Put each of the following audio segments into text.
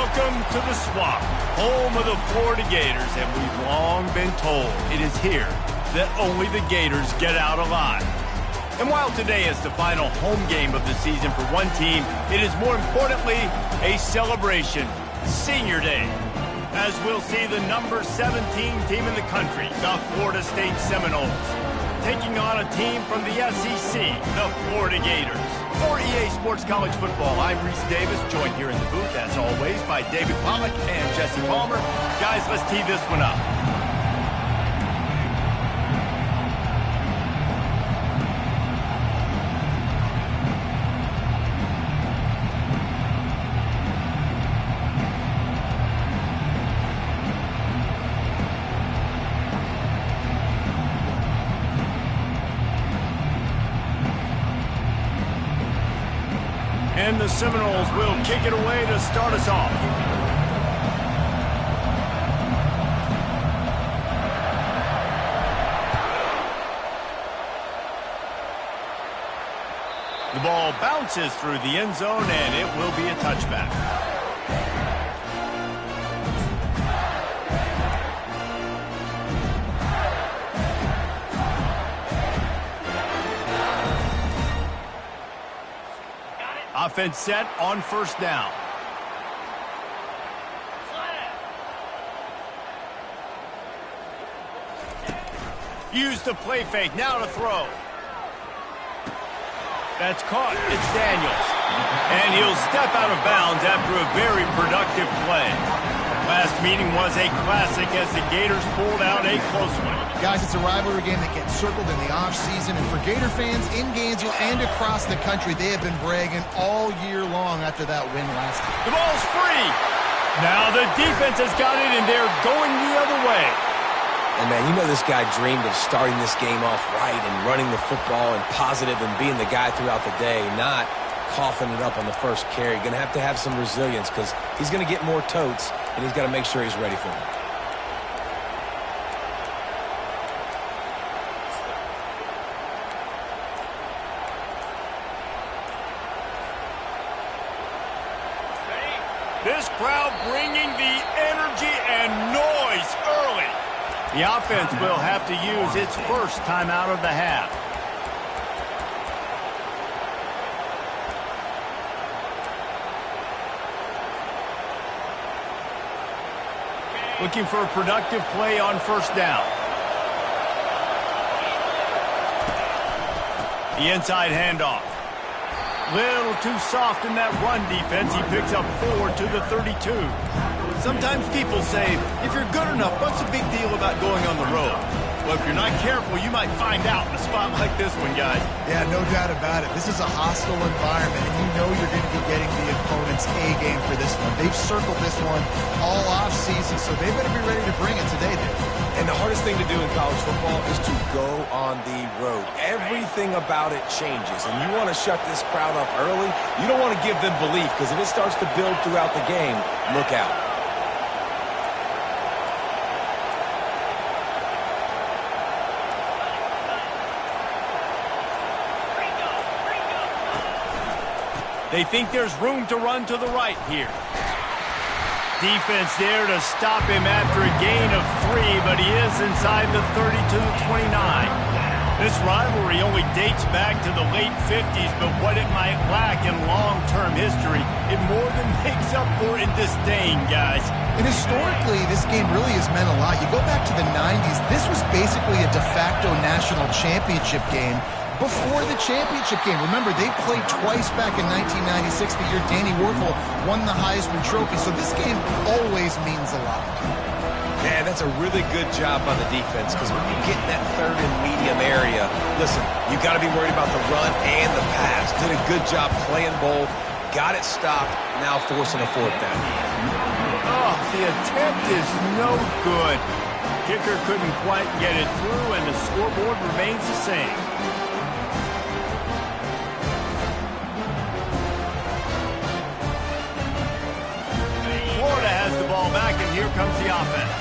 Welcome to the Swamp, home of the Florida Gators, and we've long been told it is here that only the Gators get out alive. And while today is the final home game of the season for one team, it is more importantly a celebration, Senior Day, as we'll see the number 17 team in the country, the Florida State Seminoles, taking on a team from the SEC, the Florida Gators. For EA Sports College Football, I'm Reese Davis, joined here in the booth, as always, by David Pollack and Jesse Palmer. Guys, let's tee this one up. And the Seminoles will kick it away to start us off. The ball bounces through the end zone, and it will be a touchback. Offense set on first down. Use the play fake. Now to throw. That's caught. It's Daniels. And he'll step out of bounds after a very productive play. Last meeting was a classic as the Gators pulled out a close one. Guys, it's a rivalry game that gets circled in the offseason, and for Gator fans in Gainesville and across the country, they have been bragging all year long after that win last time. The ball's free. Now the defense has got it, and they're going the other way. And, man, you know this guy dreamed of starting this game off right and running the football and positive and being the guy throughout the day, not coughing it up on the first carry. Going to have some resilience because he's going to get more totes, and he's got to make sure he's ready for them. This crowd bringing the energy and noise early. The offense will have to use its first timeout of the half. Looking for a productive play on first down. The inside handoff. Little too soft in that run defense. He picks up 4 to the 32. Sometimes people say, if you're good enough, what's the big deal about going on the road? Well, if you're not careful, you might find out in a spot like this one, guys. Yeah, no doubt about it. This is a hostile environment, and you know you're going to be getting the opponent's A-game for this one. They've circled this one all offseason, so they better be ready to bring it today, dude. And the hardest thing to do in college football is to go on the road. Everything about it changes, and you want to shut this crowd up early. You don't want to give them belief, because if it starts to build throughout the game, look out. They think there's room to run to the right here. Defense there to stop him after a gain of 3, but he is inside the 30-29. This rivalry only dates back to the late 50s, but what it might lack in long-term history, it more than makes up for in disdain, guys. And historically, this game really has meant a lot. You go back to the 90s, this was basically a de facto national championship game before the championship game. Remember, they played twice back in 1996, the year Danny Werfel won the Heisman Trophy. So this game always means a lot. Man, that's a really good job by the defense, because when you get in that third and medium area, listen, you got to be worried about the run and the pass. Did a good job playing both, got it stopped, now forcing a fourth down. Oh, the attempt is no good. Kicker couldn't quite get it through, and the scoreboard remains the same. Florida has the ball back, and here comes the offense.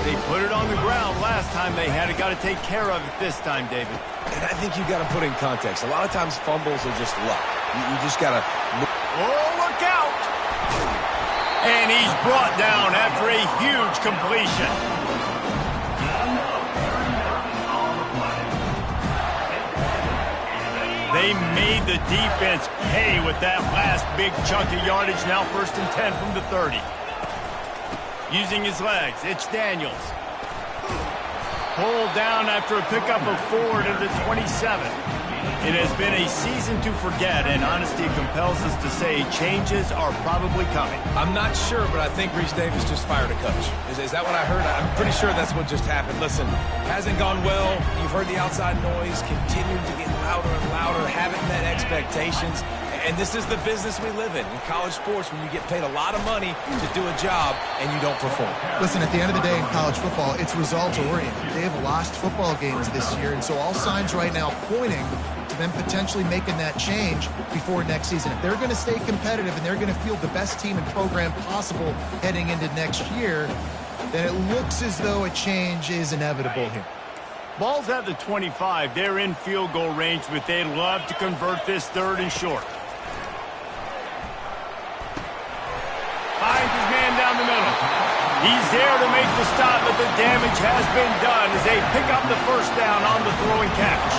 They put it on the ground last time they had it. Got to take care of it this time, David. And I think you got to put in context. A lot of times fumbles are just luck. You just got to... Oh, look out! And he's brought down after a huge completion. They made the defense pay with that last big chunk of yardage. Now 1st and 10 from the 30. Using his legs, it's Daniels. Pulled down after a pickup of 4 to the 27. It has been a season to forget, and honesty compels us to say changes are probably coming. I'm not sure, but I think Reese Davis just fired a coach. Is that what I heard? I'm pretty sure that's what just happened. Listen, hasn't gone well. You've heard the outside noise, continuing to get louder and louder, haven't met expectations. And this is the business we live in college sports, when you get paid a lot of money to do a job and you don't perform. Listen, at the end of the day in college football, it's results-oriented. They have lost football games this year, and so all signs right now pointing to them potentially making that change before next season. If they're going to stay competitive and they're going to field the best team and program possible heading into next year, then it looks as though a change is inevitable here. Ball's at the 25. They're in field goal range, but they'd love to convert this 3rd and short. Finds his man down the middle. He's there to make the stop, but the damage has been done as they pick up the 1st down on the throwing catch.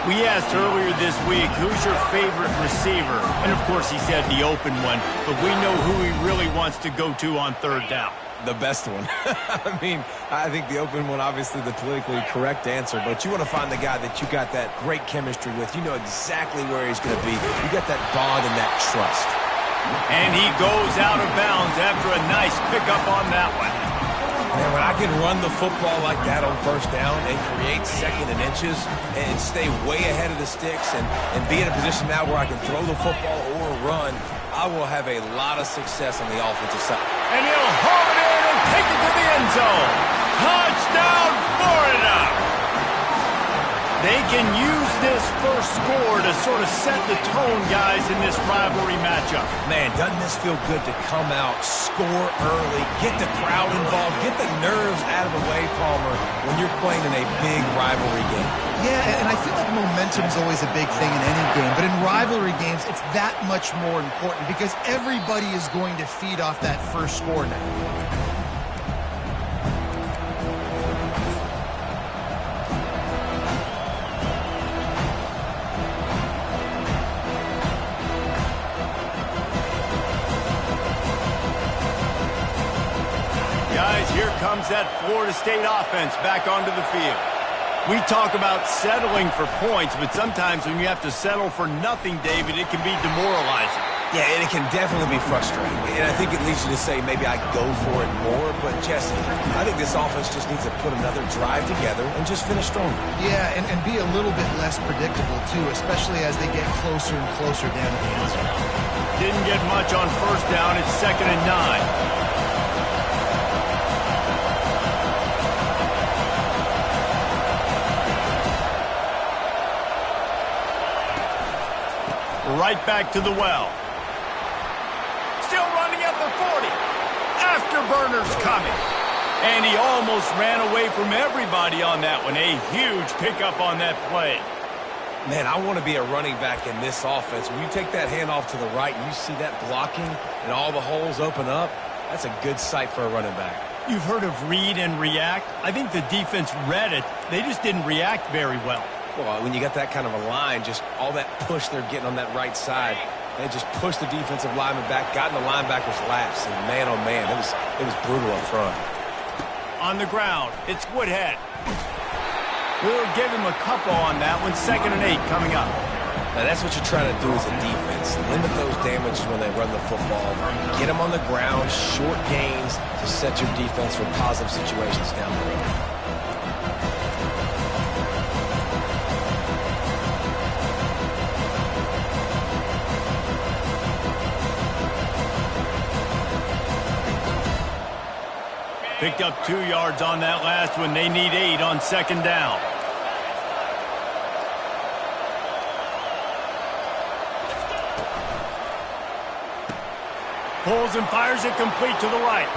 We asked earlier this week, who's your favorite receiver? And of course he said the open one, but we know who he really wants to go to on 3rd down. The best one. I mean, I think the open one, obviously the politically correct answer, but you want to find the guy that you got that great chemistry with. You know exactly where he's going to be. You got that bond and that trust. And he goes out of bounds after a nice pickup on that one. Man, when I can run the football like that on 1st down and create 2nd and inches and stay way ahead of the sticks and be in a position now where I can throw the football or run, I will have a lot of success on the offensive side. And he'll haul it in and take it to the end zone. Touchdown, Florida! They can use this first score to sort of set the tone, guys, in this rivalry matchup. Man, doesn't this feel good to come out, score early, get the crowd involved, get the nerves out of the way, Palmer, when you're playing in a big rivalry game? Yeah, and I feel like momentum's always a big thing in any game, but in rivalry games, it's that much more important because everybody is going to feed off that first score now. Guys, here comes that Florida State offense back onto the field. We talk about settling for points, but sometimes when you have to settle for nothing, David, it can be demoralizing. Yeah, and it can definitely be frustrating. And I think it leads you to say maybe I go for it more. But, Jesse, I think this offense just needs to put another drive together and just finish stronger. Yeah, and be a little bit less predictable, too, especially as they get closer and closer down to the end zone. Didn't get much on 1st down. It's 2nd and 9. Right back to the well. Still running at the 40. Afterburner's coming. And he almost ran away from everybody on that one. A huge pickup on that play. Man, I want to be a running back in this offense. When you take that handoff to the right and you see that blocking and all the holes open up, that's a good sight for a running back. You've heard of read and react. I think the defense read it. They just didn't react very well. Well, when you got that kind of a line, just all that push they're getting on that right side, they just pushed the defensive lineman back, got in the linebacker's laps, and man, oh man, it was brutal up front. On the ground, it's Woodhead. We'll give him a couple on that one. 2nd and 8 coming up. Now, that's what you're trying to do as a defense. Limit those damages when they run the football. Get them on the ground, short gains to set your defense for positive situations down the road. Picked up 2 yards on that last one. They need 8 on 2nd down. Pulls and fires it complete to the right.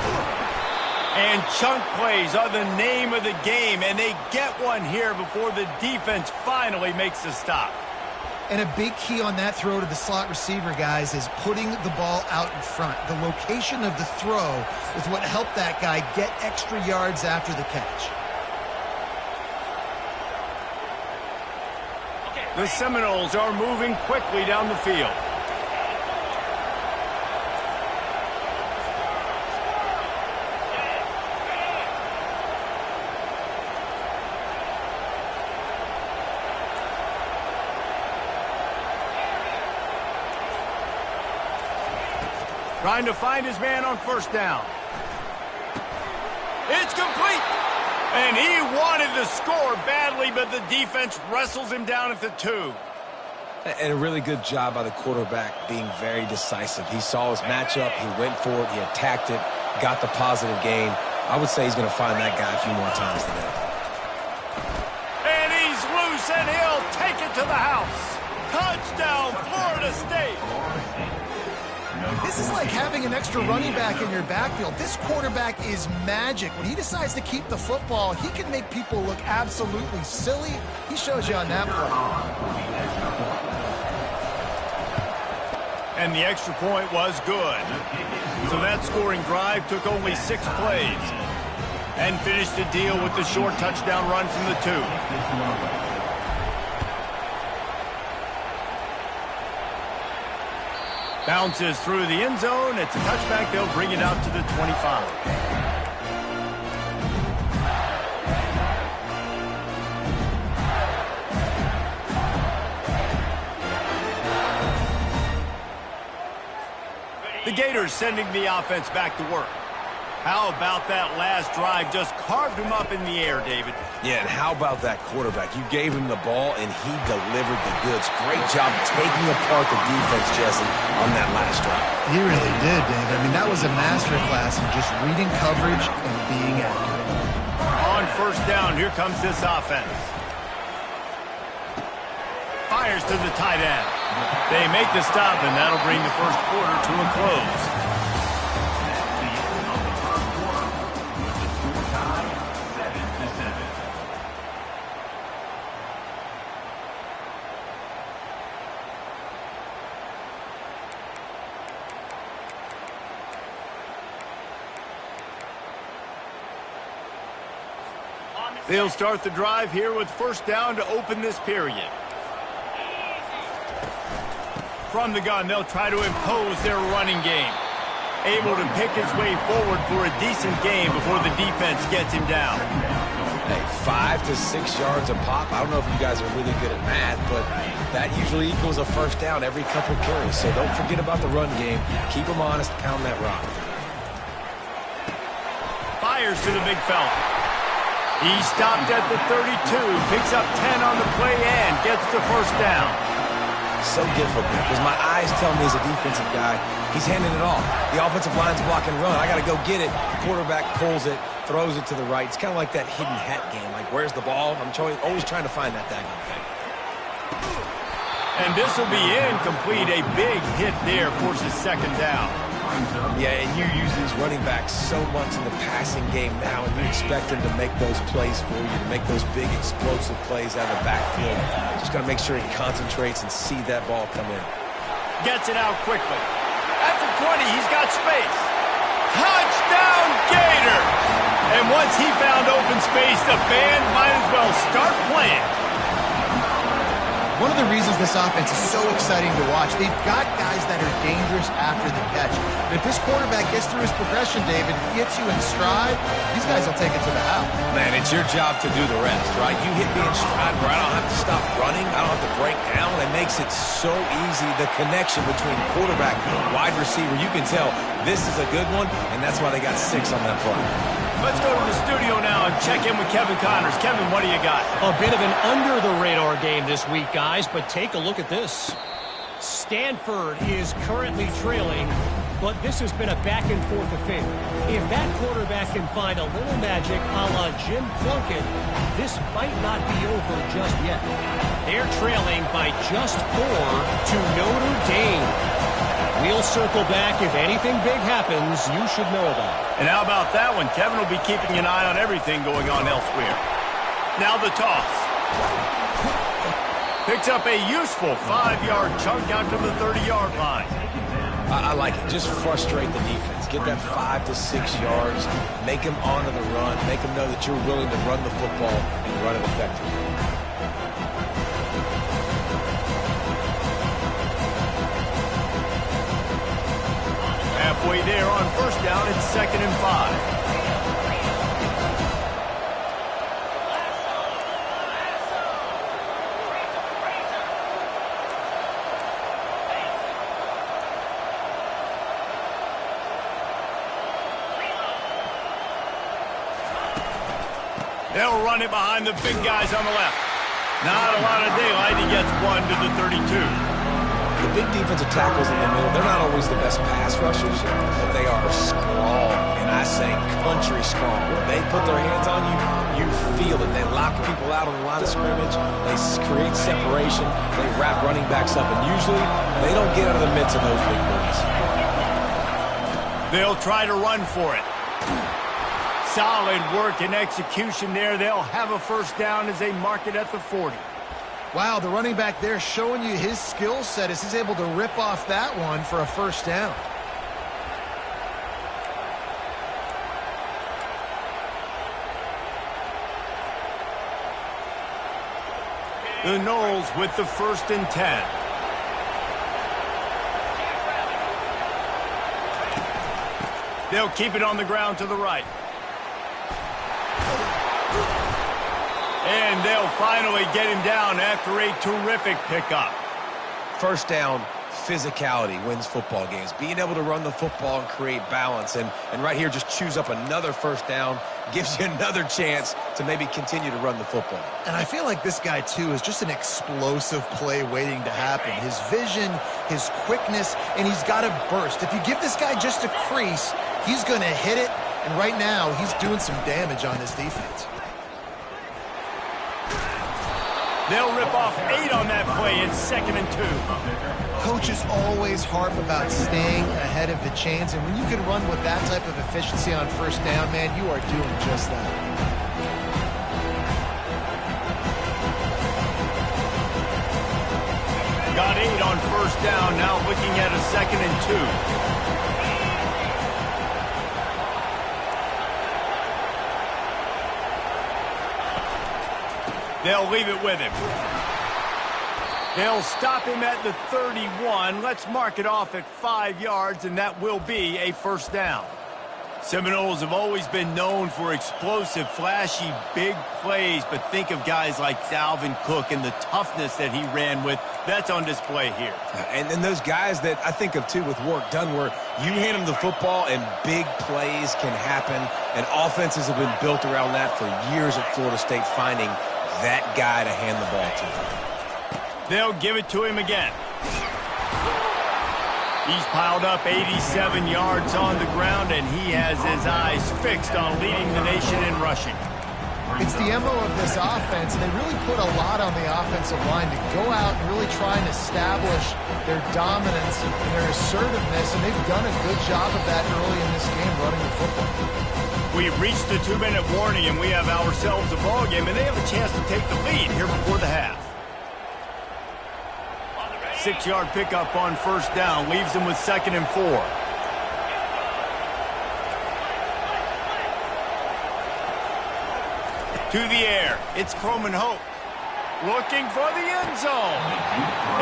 And chunk plays are the name of the game, and they get one here before the defense finally makes the stop. And a big key on that throw to the slot receiver, guys, is putting the ball out in front. The location of the throw is what helped that guy get extra yards after the catch. The Seminoles are moving quickly down the field. Trying to find his man on first down. It's complete. And he wanted to score badly, but the defense wrestles him down at the 2. And a really good job by the quarterback being very decisive. He saw his matchup, he went for it, he attacked it, got the positive gain. I would say he's going to find that guy a few more times today. And he's loose, and he'll take it to the house. Touchdown, Florida State. This is like having an extra running back in your backfield. This quarterback is magic. When he decides to keep the football, he can make people look absolutely silly. He shows you on that play. And the extra point was good. So that scoring drive took only 6 plays and finished the deal with the short touchdown run from the 2. Bounces through the end zone. It's a touchback. They'll bring it out to the 25. The Gators sending the offense back to work. How about that last drive? Just carved him up in the air, David. Yeah, and how about that quarterback? You gave him the ball, and he delivered the goods. Great job taking apart the defense, Jesse, on that last drive. He really did, Dave. I mean, that was a masterclass in just reading coverage and being accurate. On first down, here comes this offense. Fires to the tight end. They make the stop, and that'll bring the first quarter to a close. They'll start the drive here with first down to open this period. From the gun, they'll try to impose their running game. Able to pick his way forward for a decent game before the defense gets him down. Hey, 5 to 6 yards a pop. I don't know if you guys are really good at math, but that usually equals a first down every couple carries. So don't forget about the run game. Keep them honest, pound that rock. Fires to the big fella. He stopped at the 32, picks up 10 on the play and gets the first down. So difficult because my eyes tell me as a defensive guy, he's handing it off. The offensive line's block and run. I got to go get it. Quarterback pulls it, throws it to the right. It's kind of like that hidden hat game. Like, where's the ball? I'm always trying to find that daggone thing. And this will be incomplete. A big hit there forces second down. Yeah, and you use these running backs so much in the passing game now, and you expect them to make those plays for you, to make those big explosive plays out of the backfield. Just got to make sure he concentrates and see that ball come in. Gets it out quickly. At the 20, he's got space. Touchdown, Gator! And once he found open space, the band might as well start playing. One of the reasons this offense is so exciting to watch, they've got guys that are dangerous after the catch. But if this quarterback gets through his progression, David, gets you in stride, these guys will take it to the house. Man, it's your job to do the rest, right? You hit me in stride where I don't have to stop running. I don't have to break down. It makes it so easy. The connection between quarterback and wide receiver, you can tell this is a good one, and that's why they got 6 on that play. Let's go to the studio now and check in with Kevin Connors. Kevin, what do you got? A bit of an under-the-radar game this week, guys, but take a look at this. Stanford is currently trailing, but this has been a back-and-forth affair. If that quarterback can find a little magic a la Jim Plunkett, this might not be over just yet. They're trailing by just 4 to Notre Dame. We'll circle back. If anything big happens, you should know about it. And how about that one? Kevin will be keeping an eye on everything going on elsewhere. Now the toss. Picks up a useful 5-yard chunk out to the 30-yard line. I like it. Just frustrate the defense. Get that 5 to 6 yards. Make them honor the run. Make them know that you're willing to run the football and run it effectively. Halfway there on first down, it's 2nd and 5. They'll run it behind the big guys on the left. Not a lot of daylight. He gets 1 to the 32. The big defensive tackles in the middle, they're not always the best pass rushers, but they are strong, and I say country strong. When they put their hands on you, you feel it. They lock people out on the line of scrimmage. They create separation. They wrap running backs up, and usually they don't get out of the midst of those big boys. They'll try to run for it. Solid work and execution there. They'll have a first down as they mark it at the 40. Wow, the running back there showing you his skill set as he's able to rip off that one for a first down. The Noles with the 1st and 10. They'll keep it on the ground to the right. And they'll finally get him down after a terrific pickup. First down, physicality wins football games. Being able to run the football and create balance. And right here, just choose up another first down. Gives you another chance to maybe continue to run the football. And I feel like this guy, too, is just an explosive play waiting to happen. His vision, his quickness, and he's got a burst. If you give this guy just a crease, he's going to hit it. And right now, he's doing some damage on this defense. They'll rip off 8 on that play. It's 2nd and 2. Coaches always harp about staying ahead of the chains, and when you can run with that type of efficiency on first down, man, you are doing just that. Got 8 on first down, now looking at a 2nd and 2. They'll leave it with him. They'll stop him at the 31. Let's mark it off at 5 yards, and that will be a first down. Seminoles have always been known for explosive, flashy, big plays, but think of guys like Dalvin Cook and the toughness that he ran with. That's on display here. And then those guys that I think of, too, with Warrick Dunn, where you hand them the football and big plays can happen, and offenses have been built around that for years at Florida State, finding that guy to hand the ball to. They'll give it to him again. He's piled up 87 yards on the ground, and he has his eyes fixed on leading the nation in rushing. It's the MO of this offense, and they really put a lot on the offensive line to go out and really try and establish their dominance and their assertiveness, and they've done a good job of that early in this game running the football. We've reached the 2-minute warning, and we have ourselves a ball game, and they have a chance to take the lead here before the half. 6-yard pickup on first down leaves them with 2nd and 4. To the air, it's Croman Hope looking for the end zone,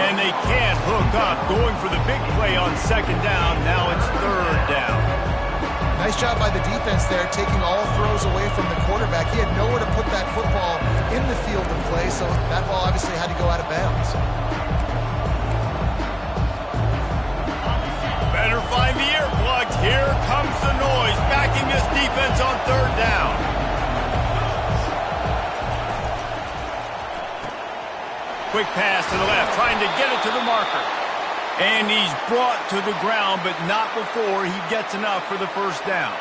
and they can't hook up, going for the big play on 2nd down. Now it's 3rd down. Nice job by the defense there, taking all throws away from the quarterback. He had nowhere to put that football in the field to play, so that ball obviously had to go out of bounds. Better find the earplugs. Here comes the noise, backing this defense on 3rd down. Quick pass to the left, trying to get it to the marker. And he's brought to the ground, but not before he gets enough for the first down.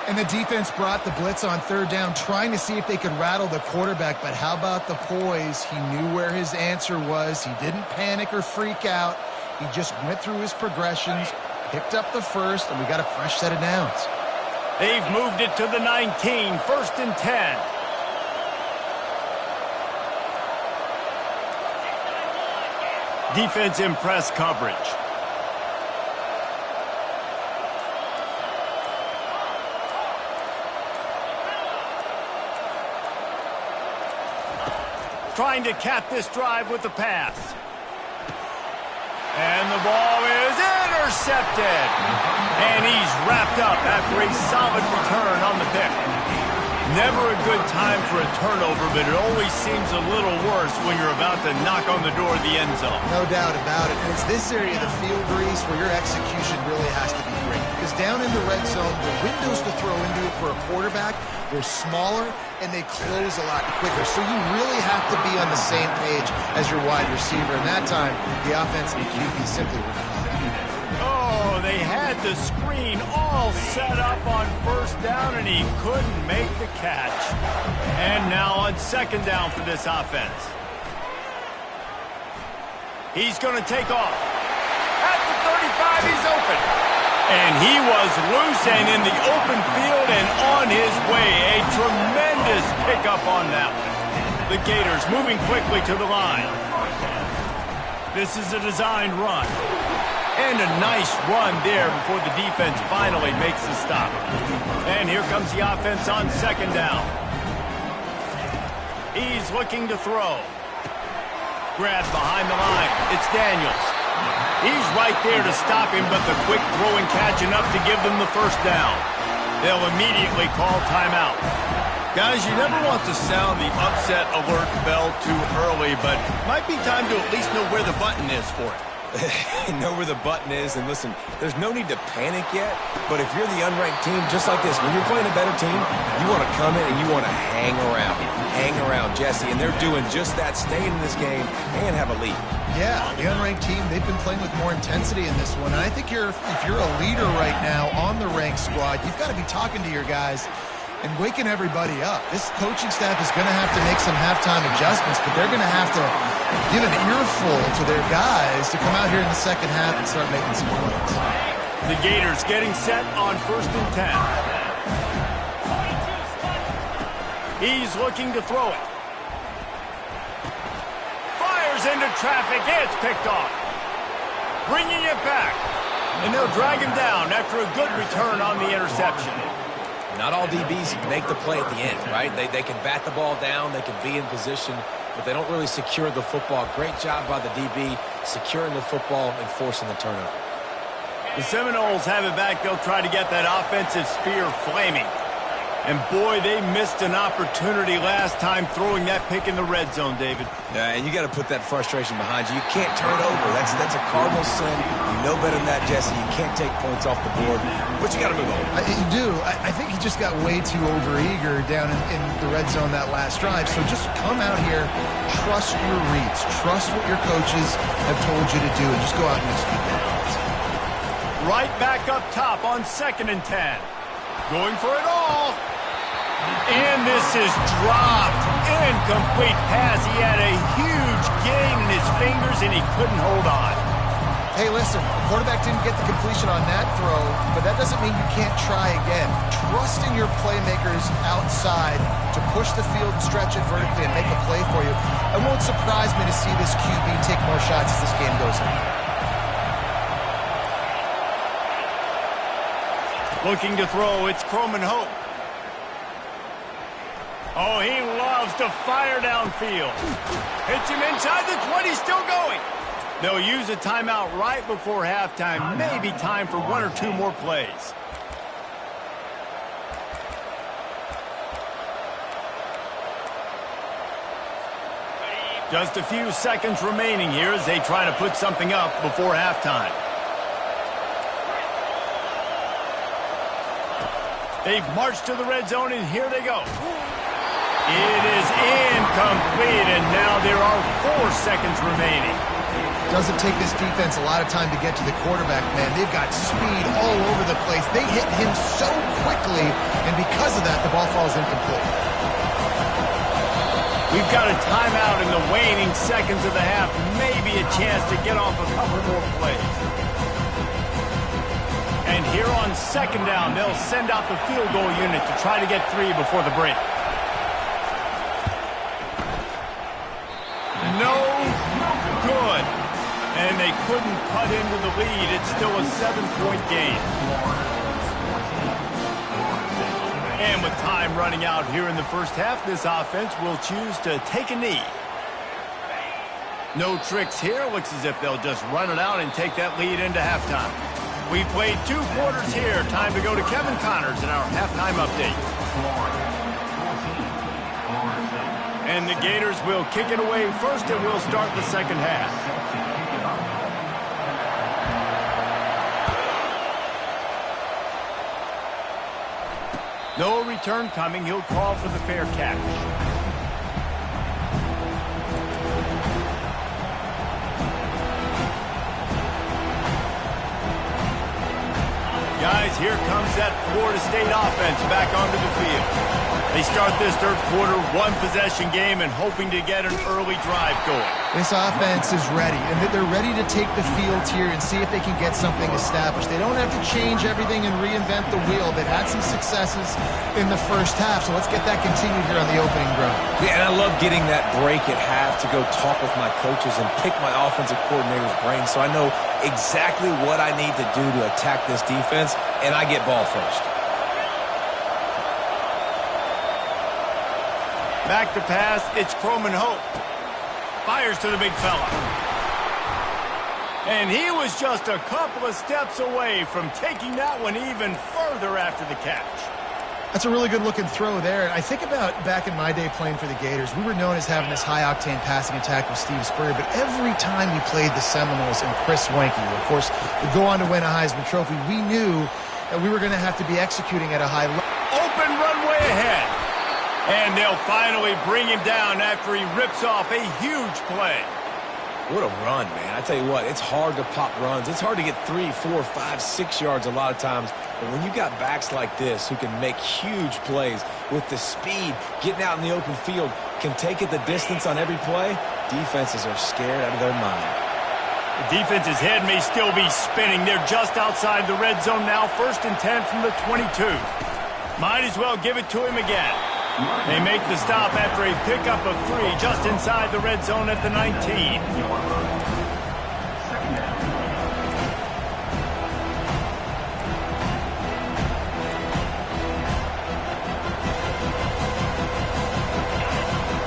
And the defense brought the blitz on 3rd down, trying to see if they could rattle the quarterback. But how about the poise? He knew where his answer was. He didn't panic or freak out. He just went through his progressions, picked up the first, and we got a fresh set of downs. They've moved it to the 19, 1st and 10. Defense in press coverage. Trying to cap this drive with the pass. And the ball is intercepted. And he's wrapped up after a solid return on the pick. Never a good time for a turnover, but it always seems a little worse when you're about to knock on the door of the end zone. No doubt about it. And it's this area of the field, Reese, where your execution really has to be great. Because down in the red zone, the windows to throw into it for a quarterback, they're smaller and they close a lot quicker. So you really have to be on the same page as your wide receiver. And that time, the offense and the QB simply were not. Oh, they had the screen all set up on first down, and he couldn't make the catch. And now on second down for this offense. He's going to take off. At the 35, he's open. And he was loose and in the open field and on his way. A tremendous pickup on that one. The Gators moving quickly to the line. This is a designed run. And a nice run there before the defense finally makes the stop. And here comes the offense on second down. He's looking to throw. Grabbed behind the line. It's Daniels. He's right there to stop him, but the quick throw and catch enough to give them the first down. They'll immediately call timeout. Guys, you never want to sound the upset alert bell too early, but might be time to at least know where the button is for it. Know where the button is, and listen, there's no need to panic yet, but if you're the unranked team, just like this, when you're playing a better team, you want to come in and you want to hang around Jesse, and they're doing just that, staying in this game and have a lead. Yeah, the unranked team, they've been playing with more intensity in this one, and I think if you're a leader right now on the ranked squad, you've got to be talking to your guys and waking everybody up. This coaching staff is going to have to make some halftime adjustments, but they're going to have to give an earful to their guys to come out here in the second half and start making some plays. The Gators getting set on 1st and 10. He's looking to throw it. Fires into traffic. It's picked off. Bringing it back. And they'll drag him down after a good return on the interception. Not all DBs make the play at the end, right? They can bat the ball down, they can be in position, but they don't really secure the football. Great job by the DB securing the football and forcing the turnover. The Seminoles have it back. They'll try to get that offensive spear flaming. And boy, they missed an opportunity last time throwing that pick in the red zone, David. Yeah, and you got to put that frustration behind you. You can't turn it over. That's a cardinal sin. You know better than that, Jesse. You can't take points off the board, but you got to move on. You do. I think he just got way too overeager down in the red zone that last drive. So just come out here, trust your reads, trust what your coaches have told you to do, and just go out and execute that. Right back up top on 2nd and 10. Going for it all. And this is dropped. Incomplete pass. He had a huge gain in his fingers, and he couldn't hold on. Hey, listen, the quarterback didn't get the completion on that throw, but that doesn't mean you can't try again. Trust in your playmakers outside to push the field and stretch it vertically and make a play for you. It won't surprise me to see this QB take more shots as this game goes on. Looking to throw, it's Croman Hope. Oh, he loves to fire downfield. Hits him inside the 20, still going. They'll use a timeout right before halftime. Maybe time for 1 or 2 more plays. Just a few seconds remaining here as they try to put something up before halftime. They've marched to the red zone, and here they go. It is incomplete, and now there are 4 seconds remaining. Doesn't take this defense a lot of time to get to the quarterback, man. They've got speed all over the place. They hit him so quickly, and because of that, the ball falls incomplete. We've got a timeout in the waning seconds of the half. Maybe a chance to get off a couple more plays. And here on 2nd down, they'll send out the field goal unit to try to get 3 before the break. No good. And they couldn't cut into the lead. It's still a 7-point game. And with time running out here in the first half, this offense will choose to take a knee. No tricks here. Looks as if they'll just run it out and take that lead into halftime. We've played 2 quarters here. Time to go to Kevin Connors in our halftime update. And the Gators will kick it away first, and we'll start the second half. No return coming. He'll call for the fair catch. Guys, here comes that Florida State offense back onto the field. They start this third quarter, 1-possession game, and hoping to get an early drive going. This offense is ready, and they're ready to take the field here and see if they can get something established. They don't have to change everything and reinvent the wheel. They've had some successes in the first half, so let's get that continued here on the opening drive. Yeah, and I love getting that break at half to go talk with my coaches and pick my offensive coordinator's brain so I know exactly what I need to do to attack this defense, and I get ball first. Back to pass, it's Croman Hope. Fires to the big fella. And he was just a couple of steps away from taking that one even further after the catch. That's a really good-looking throw there. I think about back in my day playing for the Gators, we were known as having this high-octane passing attack with Steve Spurrier, but every time we played the Seminoles and Chris Wenke, of course, would go on to win a Heisman Trophy, we knew that we were going to have to be executing at a high level. Open runway ahead. And they'll finally bring him down after he rips off a huge play. What a run, man. I tell you what, it's hard to pop runs. It's hard to get 3, 4, 5, 6 yards a lot of times. But when you got backs like this who can make huge plays with the speed, getting out in the open field, can take it the distance on every play, defenses are scared out of their mind. The defense's head may still be spinning. They're just outside the red zone now. 1st and 10 from the 22. Might as well give it to him again. They make the stop after a pickup of 3 just inside the red zone at the 19.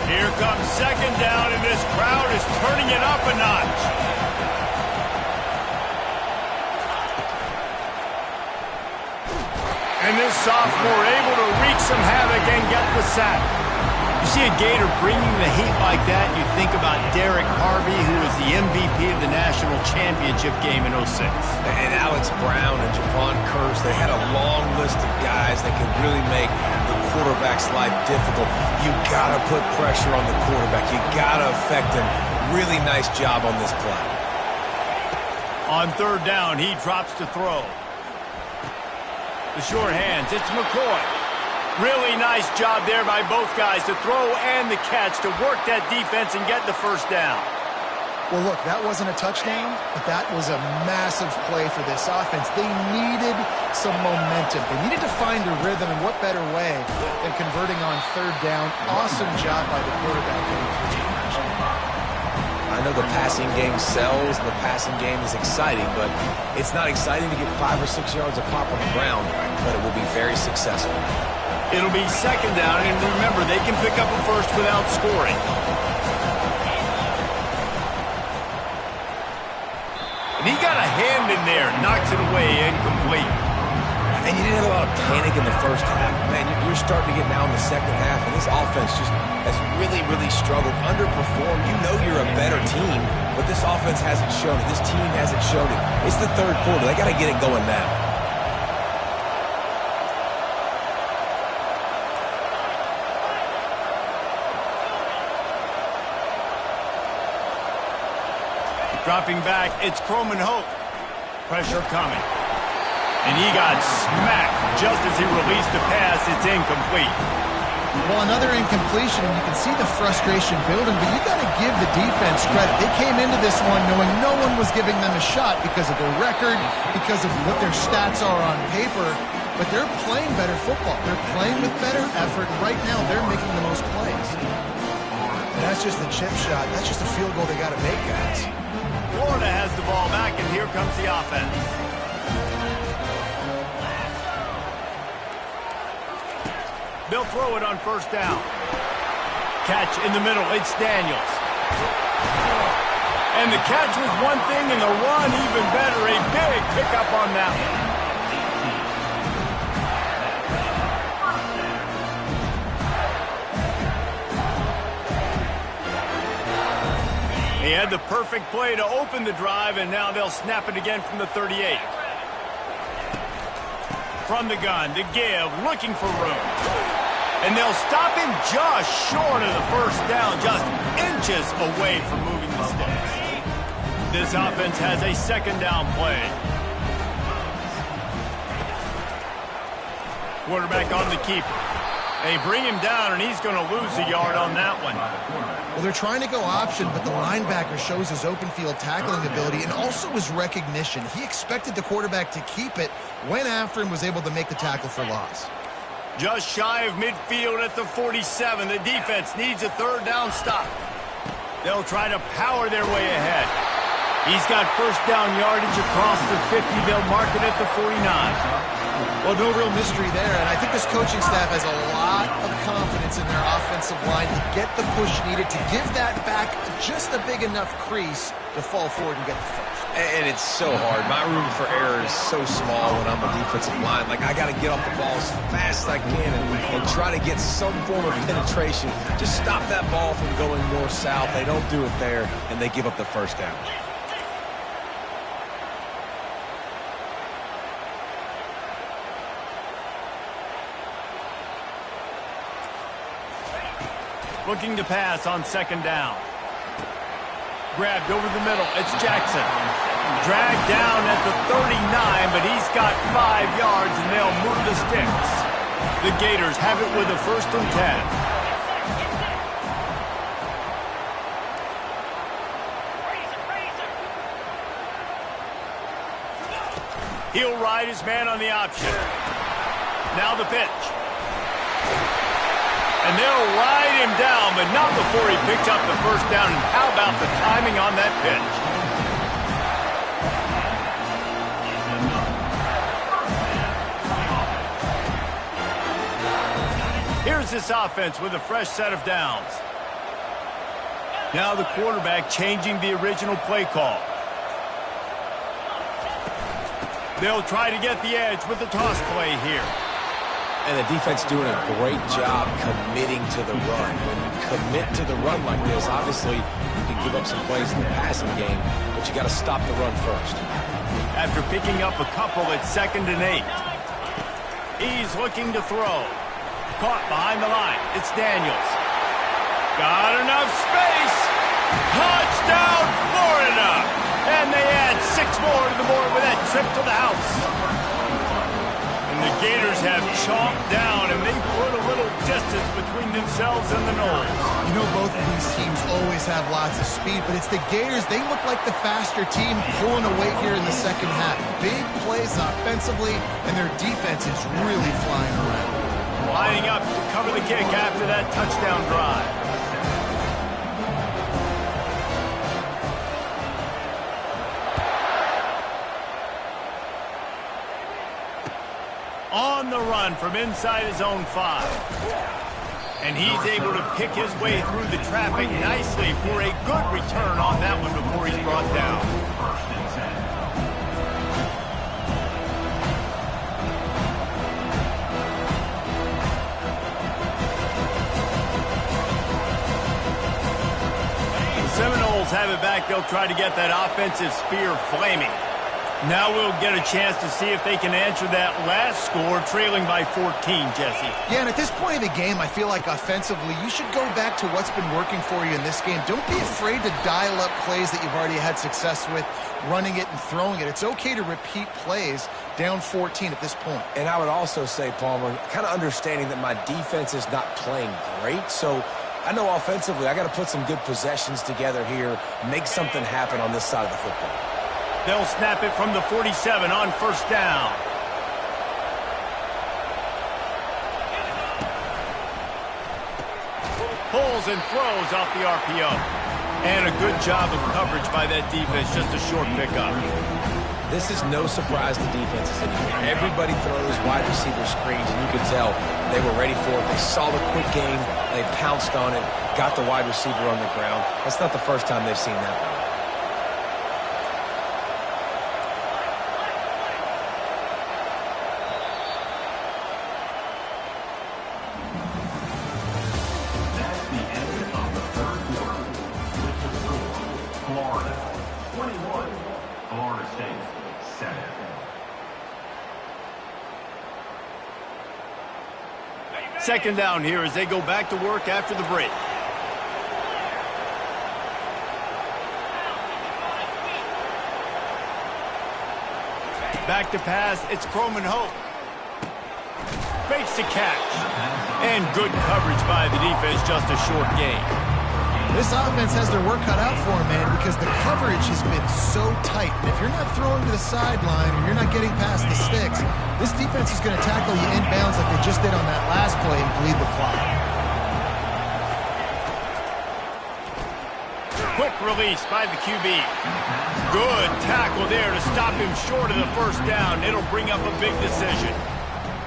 Here comes 2nd down, and this crowd is turning it up a notch. And this sophomore able to wreak some havoc and get the sack. You see a Gator bringing the heat like that, you think about Derek Harvey, who was the MVP of the national championship game in 06. And Alex Brown and Javon Curse, they had a long list of guys that could really make the quarterback's life difficult. You got to put pressure on the quarterback. You got to affect him. Really nice job on this play. On 3rd down, he drops to throw. The short hands, it's McCoy. Really nice job there by both guys to throw and the catch to work that defense and get the 1st down. Well, look, that wasn't a touchdown, but that was a massive play for this offense. They needed some momentum. They needed to find a rhythm, and what better way than converting on 3rd down. Awesome job by the quarterback. I know the passing game sells, and the passing game is exciting, but it's not exciting to get 5 or 6 yards of pop on the ground, but it will be very successful. It'll be 2nd down, and remember, they can pick up a 1st without scoring. And he got a hand in there, knocks it away, incomplete. And you didn't have a lot of panic in the first half. Man, you're starting to get now in the second half, and this offense just has really, really struggled, underperformed. You know you're a better team, but this offense hasn't shown it. This team hasn't shown it. It's the 3rd quarter. They got to get it going now. Dropping back, it's Croman Hope. Pressure coming. And he got smacked just as he released the pass. It's incomplete. Well, another incompletion, and you can see the frustration building, but you got to give the defense credit. They came into this one knowing no one was giving them a shot because of their record, because of what their stats are on paper, but they're playing better football. They're playing with better effort. Right now, they're making the most plays. And that's that's just the chip shot. That's just a field goal they got to make, guys. Florida has the ball back, and here comes the offense. They'll throw it on first down. Catch in the middle. It's Daniels. And the catch was one thing, and the run even better. A big pickup on that one. He had the perfect play to open the drive, and now they'll snap it again from the 38. From the gun, to give, looking for room. And they'll stop him just short of the first down, just inches away from moving the sticks. This offense has a second down play. Quarterback on the keeper. They bring him down, and he's going to lose a yard on that one. Well, they're trying to go option, but the linebacker shows his open field tackling ability and also his recognition. He expected the quarterback to keep it, went after him, was able to make the tackle for loss. Just shy of midfield at the 47. The defense needs a third down stop. They'll try to power their way ahead. He's got first down yardage across the 50. They'll mark it at the 49. Well, no real mystery there, and I think this coaching staff has a lot of confidence in their offensive line to get the push needed to give that back just a big enough crease to fall forward and get the first. And it's so hard. My room for error is so small when I'm a defensive line. Like, I got to get off the ball as fast as I can and try to get some form of penetration. Just stop that ball from going north-south. They don't do it there, and they give up the first down. Looking to pass on second down. Grabbed over the middle. It's Jackson. Dragged down at the 39, but he's got 5 yards, and they'll move the sticks. The Gators have it with a 1st and 10. He'll ride his man on the option. Now the pitch. And they'll ride him down, but not before he picks up the first down. And how about the timing on that pitch? Here's this offense with a fresh set of downs. Now the quarterback changing the original play call. They'll try to get the edge with the toss play here. And the defense doing a great job committing to the run. When you commit to the run like this, obviously you can give up some plays in the passing game, but you got to stop the run first. After picking up a couple, it's 2nd and 8. He's looking to throw. Caught behind the line. It's Daniels. Got enough space. Touchdown, Florida! And they add 6 more to the board with that trip to the house. The Gators have chomped down, and they put a little distance between themselves and the Noles. You know, both of these teams always have lots of speed, but it's the Gators. They look like the faster team pulling away here in the second half. Big plays offensively, and their defense is really flying around. Lining up to cover the kick after that touchdown drive. On the run from inside his own 5. And he's able to pick his way through the traffic nicely for a good return on that one before he's brought down. The Seminoles have it back. They'll try to get that offensive spear flaming. Now we'll get a chance to see if they can answer that last score, trailing by 14, Jesse. Yeah, and at this point of the game, I feel like offensively, you should go back to what's been working for you in this game. Don't be afraid to dial up plays that you've already had success with, running it and throwing it. It's okay to repeat plays down 14 at this point. And I would also say, Palmer, kind of understanding that my defense is not playing great, so I know offensively I got to put some good possessions together here, make something happen on this side of the football. They'll snap it from the 47 on first down. Pulled pulls and throws off the RPO. And a good job of coverage by that defense, just a short pickup. This is no surprise to defenses anymore. Everybody throws wide receiver screens, and you could tell they were ready for it. They saw the quick game, they pounced on it, got the wide receiver on the ground. That's not the first time they've seen that one. Second down here as they go back to work after the break. Back to pass, it's Croman Hope. Fakes the catch. And good coverage by the defense, just a short gain. This offense has their work cut out for them, man, because the coverage has been so tight. And if you're not throwing to the sideline or you're not getting past the sticks, this defense is going to tackle you inbounds like they just did on that last play and bleed the clock. Quick release by the QB. Good tackle there to stop him short of the first down. It'll bring up a big decision.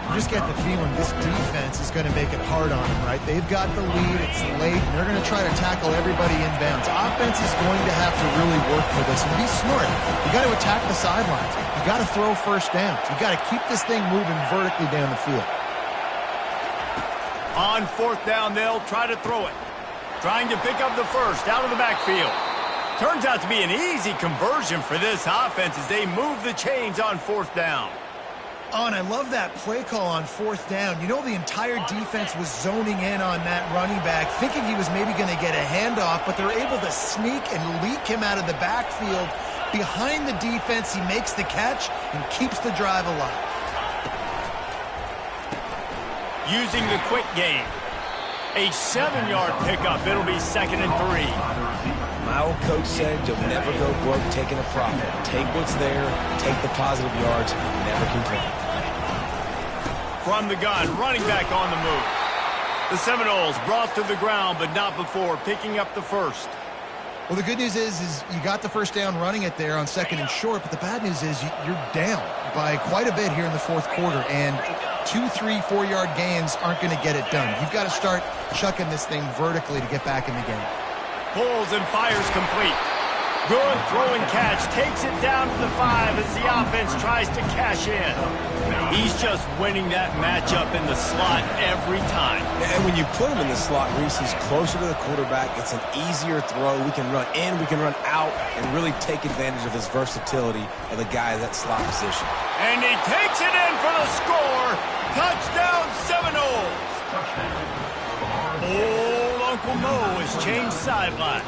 You just get the feeling this defense is going to make it hard on them, right? They've got the lead, it's late, and they're going to try to tackle everybody inbounds. Offense is going to have to really work for this and be smart. You got to attack the sidelines. You got to throw first downs. You got to keep this thing moving vertically down the field. On fourth down, they'll try to throw it. Trying to pick up the first out of the backfield. Turns out to be an easy conversion for this offense as they move the chains on fourth down. Oh, and I love that play call on fourth down. You know, the entire defense was zoning in on that running back, thinking he was maybe going to get a handoff, but they're able to sneak and leak him out of the backfield. Behind the defense, he makes the catch and keeps the drive alive. Using the quick game. A 7-yard pickup. It'll be 2nd and 3. My old coach said you'll never go broke taking a profit. Take what's there, take the positive yards, and never complain. From the gun, running back on the move. The Seminoles brought to the ground, but not before picking up the first. Well, the good news is you got the first down running it there on 2nd and short, but the bad news is you're down by quite a bit here in the fourth quarter, and 2, 3, 4-yard gains aren't going to get it done. You've got to start chucking this thing vertically to get back in the game. Pulls and fires complete. Good throw and catch. Takes it down to the 5 as the offense tries to cash in. He's just winning that matchup in the slot every time. And when you put him in the slot, Reese, he's closer to the quarterback. It's an easier throw. We can run in, we can run out, and really take advantage of his versatility of the guy in that slot position. And he takes it in for the score. Touchdown Seminoles. Old Uncle Mo has changed sidelines.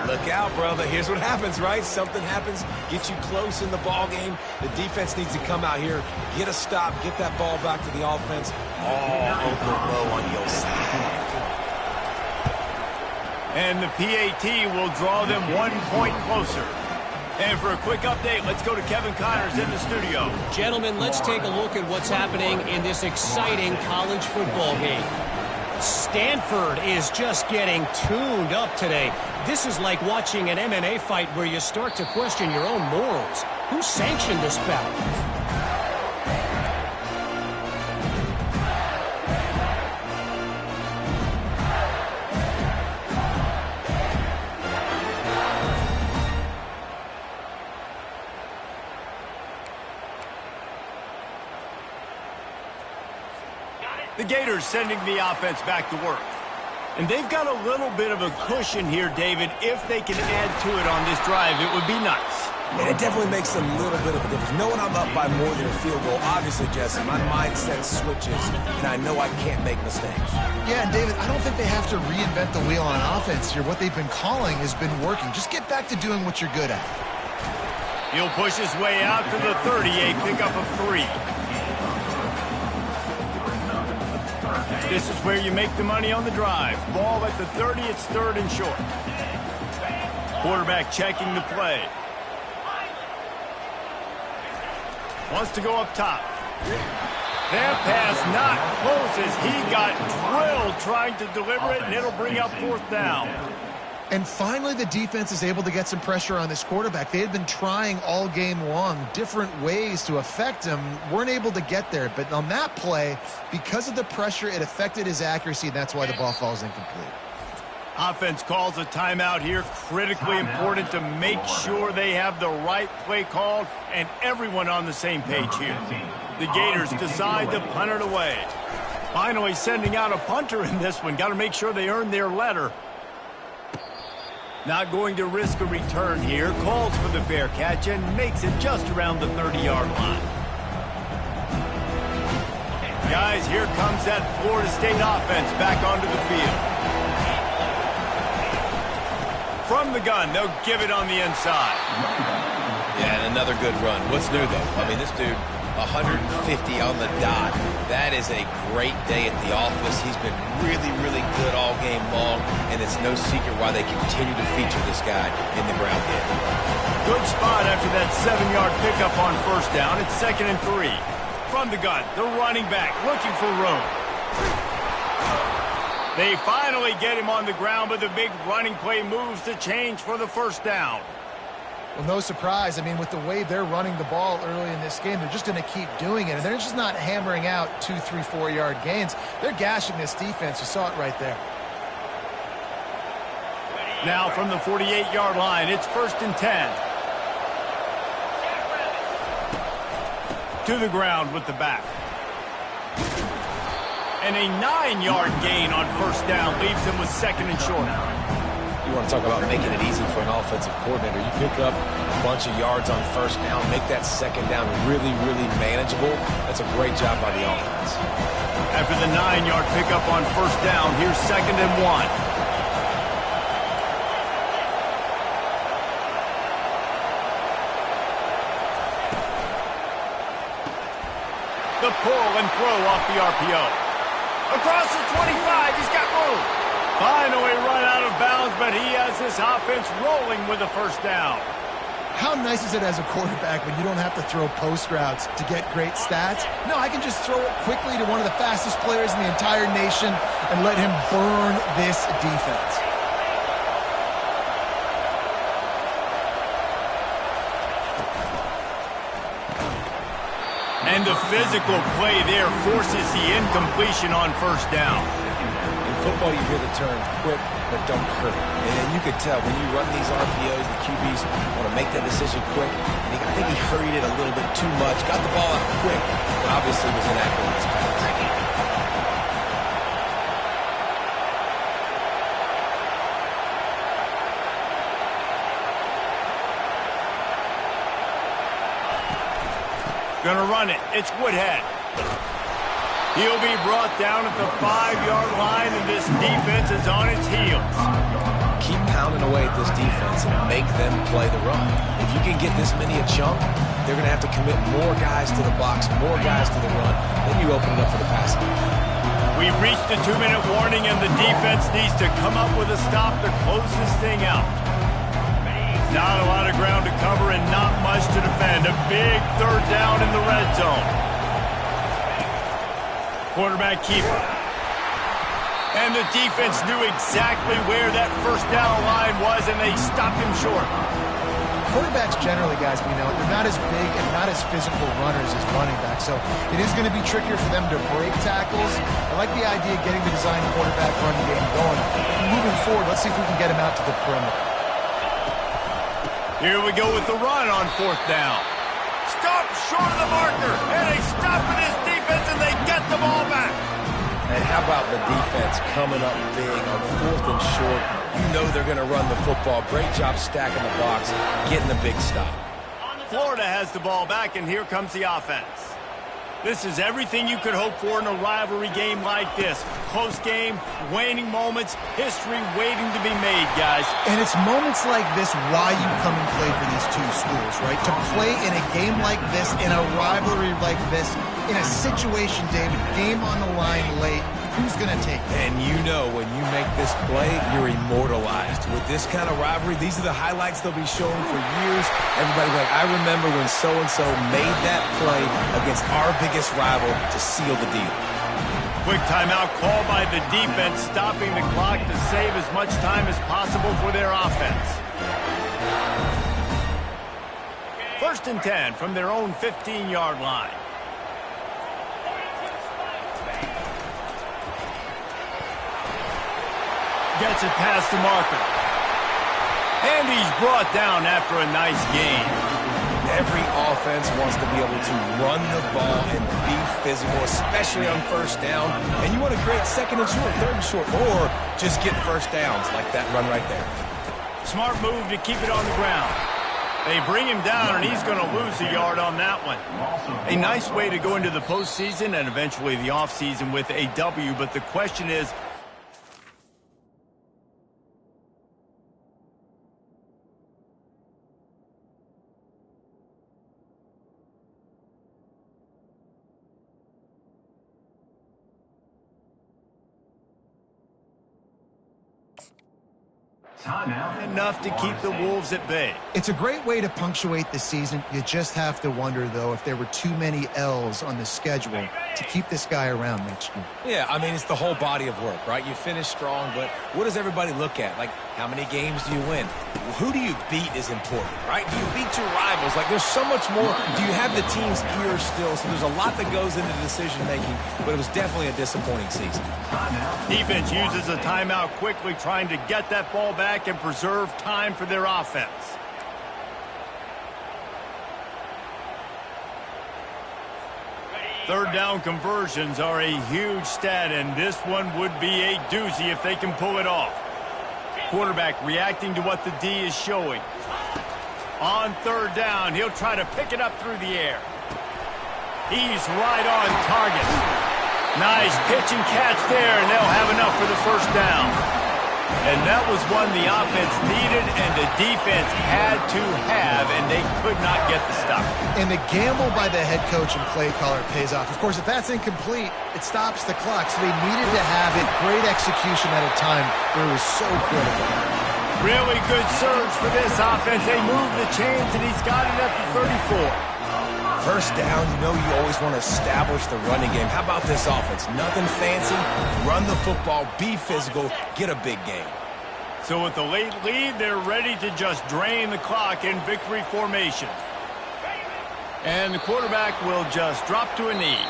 Look out, brother. Here's what happens, right? Something happens, get you close in the ball game. The defense needs to come out here, get a stop, get that ball back to the offense. Uncle Mo on your side. And the PAT will draw them 1 point closer. And for a quick update, let's go to Kevin Connors in the studio. Gentlemen, let's take a look at what's happening in this exciting college football game. Stanford is just getting tuned up today. This is like watching an MMA fight where you start to question your own morals. Who sanctioned this bout? The Gators sending the offense back to work. And they've got a little bit of a cushion here, David. If they can add to it on this drive, it would be nice. And it definitely makes a little bit of a difference. Knowing I'm up by more than a field goal, obviously, Jesse, my mindset switches, and I know I can't make mistakes. Yeah, and David, I don't think they have to reinvent the wheel on offense here. What they've been calling has been working. Just get back to doing what you're good at. He'll push his way out to the 30, a pickup of 3. This is where you make the money on the drive. Ball at the 30, it's 3rd and short. Quarterback checking the play. Wants to go up top. That pass not close as he got drilled trying to deliver it, and it'll bring up 4th down. And finally, the defense is able to get some pressure on this quarterback. They had been trying all game long, different ways to affect him, weren't able to get there. But on that play, because of the pressure, it affected his accuracy, and that's why the ball falls incomplete. Offense calls a timeout here. Critically important to make sure they have the right play called and everyone on the same page here. The Gators decide to punt it away. Finally sending out a punter in this one. Got to make sure they earn their letter. Not going to risk a return here. Calls for the fair catch and makes it just around the 30-yard line. Guys, here comes that Florida State offense back onto the field. From the gun, they'll give it on the inside. Yeah, and another good run. What's new, though? I mean, this dude, 150 on the dot. That is a great day at the office. He's been really, really good all game long, and it's no secret why they continue to feature this guy in the ground game. Good spot after that 7-yard pickup on 1st down. It's 2nd and 3. From the gun, the running back looking for room. They finally get him on the ground, but the big running play moves the change for the 1st down. Well, no surprise. I mean, with the way they're running the ball early in this game, they're just going to keep doing it. And they're just not hammering out 2, 3, 4-yard gains. They're gashing this defense. You saw it right there. Now from the 48-yard line, it's 1st and 10. To the ground with the back. And a 9-yard gain on 1st down leaves them with 2nd and short. You want to talk about making it easy for an offensive coordinator. You pick up a bunch of yards on 1st down, make that 2nd down really, really manageable. That's a great job by the offense. After the 9-yard pickup on 1st down, here's 2nd and 1. The pull and throw off the RPO. Across the 25, he's got room. Finally run out of bounds, but he has this offense rolling with a 1st down. How nice is it as a quarterback when you don't have to throw post routes to get great stats? No, I can just throw it quickly to one of the fastest players in the entire nation and let him burn this defense. And the physical play there forces the incompletion on 1st down. In football, you hear the term quick, but don't hurry. And you can tell when you run these RPOs, the QBs want to make that decision quick. And I think he hurried it a little bit too much, got the ball out quick, but obviously was inaccurate in his pass. Gonna run it. It's Woodhead. He'll be brought down at the 5-yard line, and this defense is on its heels. Keep pounding away at this defense and make them play the run. If you can get this many a chunk, they're going to have to commit more guys to the box, more guys to the run. Then you open it up for the passing. We've reached the 2-minute warning, and the defense needs to come up with a stop to close this thing out. Not a lot of ground to cover and not much to defend. A big 3rd down in the red zone. Quarterback keeper. And the defense knew exactly where that 1st down line was, and they stopped him short. Quarterbacks generally, guys, we know, they're not as big and not as physical runners as running backs, so it is going to be trickier for them to break tackles. I like the idea of getting the design quarterback running game going. Moving forward, let's see if we can get him out to the perimeter. Here we go with the run on 4th down. Stop short of the marker, and they stop with this defense, and they get the ball back. And how about the defense coming up big on 4th and short? You know they're going to run the football. Great job stacking the box, getting the big stop. Florida has the ball back, and here comes the offense. This is everything you could hope for in a rivalry game like this. Close game, waning moments, history waiting to be made, guys. And it's moments like this why you come and play for these two schools, right? To play in a game like this, in a rivalry like this, in a situation, David, game on the line late, who's going to take it. And you know when you make this play, you're immortalized. With this kind of rivalry, these are the highlights they'll be showing for years. Everybody will be like, I remember when so-and-so made that play against our biggest rival to seal the deal. Quick timeout called by the defense, stopping the clock to save as much time as possible for their offense. 1st and 10 from their own 15-yard line. Gets it past the marker. And he's brought down after a nice gain. Every offense wants to be able to run the ball and be physical, especially on 1st down. And you want to create 2nd and short, 3rd and short, or just get 1st downs like that run right there. Smart move to keep it on the ground. They bring him down, and he's going to lose a yard on that one. A nice way to go into the postseason and eventually the offseason with a W, but the question is, enough to keep the Wolves at bay. It's a great way to punctuate the season. You just have to wonder, though, if there were too many L's on the schedule to keep this guy around next year. Yeah, I mean, it's the whole body of work, right? You finish strong, but what does everybody look at? Like, how many games do you win? Who do you beat is important, right? Do you beat your rivals? Like, there's so much more. Do you have the team's ear still? So there's a lot that goes into decision-making, but it was definitely a disappointing season. Defense uses a timeout quickly, trying to get that ball back and preserve time for their offense. Third down conversions are a huge stat, and this one would be a doozy if they can pull it off. Quarterback reacting to what the D is showing. On 3rd down, he'll try to pick it up through the air. He's right on target. Nice pitch and catch there, and they'll have enough for the 1st down. And that was one the offense needed and the defense had to have, and they could not get the stop. And the gamble by the head coach and play caller pays off. Of course, if that's incomplete, it stops the clock. So they needed to have it. Great execution at a time where it was so critical. Really good surge for this offense. They move the chains, and he's got it at the 34. 1st down, you know you always want to establish the running game. How about this offense? Nothing fancy. Run the football, be physical, get a big gain. So with the late lead, they're ready to just drain the clock in victory formation. And the quarterback will just drop to a knee.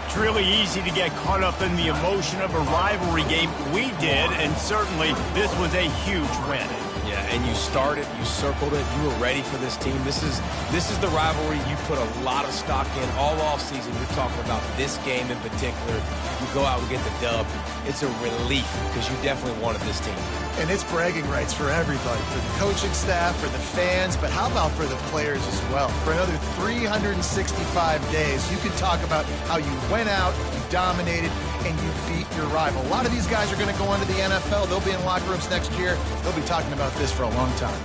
It's really easy to get caught up in the emotion of a rivalry game. We did, and certainly this was a huge win. Yeah, and you started, you circled it, you were ready for this team. This is the rivalry you put a lot of stock in all offseason. You're talking about this game in particular. You go out and get the dub. It's a relief because you definitely wanted this team. And it's bragging rights for everybody, for the coaching staff, for the fans, but how about for the players as well? For another 365 days, you can talk about how you went out, you dominated, and you beat your rival. A lot of these guys are going to go on to the NFL. They'll be in locker rooms next year. They'll be talking about this for a long time.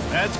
That's